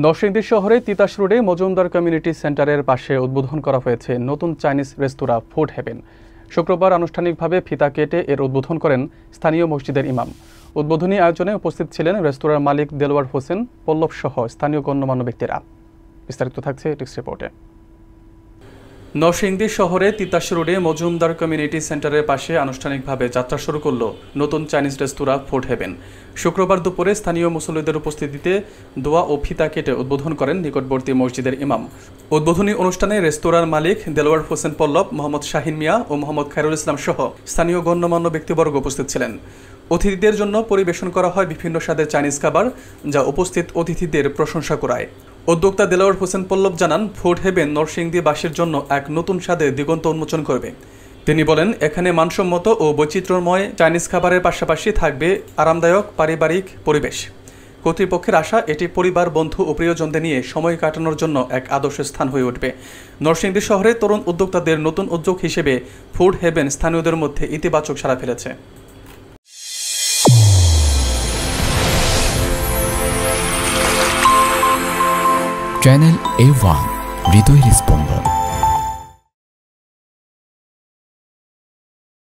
নরসিংদী শহরে তিতাস রোডে মজুমদার কমিউনিটি সেন্টারের পাশে উদ্বোধন করা হয়েছে নতুন চাইনিজ রেস্তোরাঁ ফুড হেভেন। শুক্রবার আনুষ্ঠানিকভাবে ফিতা কেটে এর উদ্বোধন করেন স্থানীয় মসজিদের ইমাম। উদ্বোধনী আয়োজনে উপস্থিত ছিলেন রেস্তোরাঁর মালিক দেলোয়ার হোসেন পল্লব সহ স্থানীয় গণ্যমান্য ব্যক্তিরা। বিস্তারিত থাকছে টেক্সট রিপোর্টে। নরসিংদী শহরে তিতাস রোডে মজুমদার কমিউনিটি সেন্টারের পাশে আনুষ্ঠানিকভাবে যাত্রা শুরু করল নতুন চাইনিজ রেস্তোরাঁ ফুড হেভেন। শুক্রবার দুপুরে স্থানীয় মুসল্লিদের উপস্থিতিতে দোয়া ও ফিতা কেটে উদ্বোধন করেন নিকটবর্তী মসজিদের ইমাম। উদ্বোধনী অনুষ্ঠানে রেস্তোরাঁর মালিক দেলোয়ার হোসেন পল্লব, মোহাম্মদ শাহিন মিয়া ও মোহাম্মদ খায়রুল ইসলাম সহ স্থানীয় গণ্যমান্য ব্যক্তিবর্গ উপস্থিত ছিলেন। অতিথিদের জন্য পরিবেশন করা হয় বিভিন্ন স্বাদের চাইনিজ খাবার, যা উপস্থিত অতিথিদের প্রশংসা করায়। উদ্যোক্তা দেলোয়ার হোসেন পল্লব জানান, ফুড হেভেন নরসিংদীবাসীর জন্য এক নতুন স্বাদের দিগন্ত উন্মোচন করবে। তিনি বলেন, এখানে মানসম্মত ও বৈচিত্র্যময় চাইনিজ খাবারের পাশাপাশি থাকবে আরামদায়ক পারিবারিক পরিবেশ। কর্তৃপক্ষের আশা, এটি পরিবার, বন্ধু ও প্রিয়জনদের নিয়ে সময় কাটানোর জন্য এক আদর্শ স্থান হয়ে উঠবে। নরসিংদী শহরে তরুণ উদ্যোক্তাদের নতুন উদ্যোগ হিসেবে ফুড হেভেন স্থানীয়দের মধ্যে ইতিবাচক সাড়া ফেলেছে। চ্যানেল A1 হৃদয়ের স্পন্দন।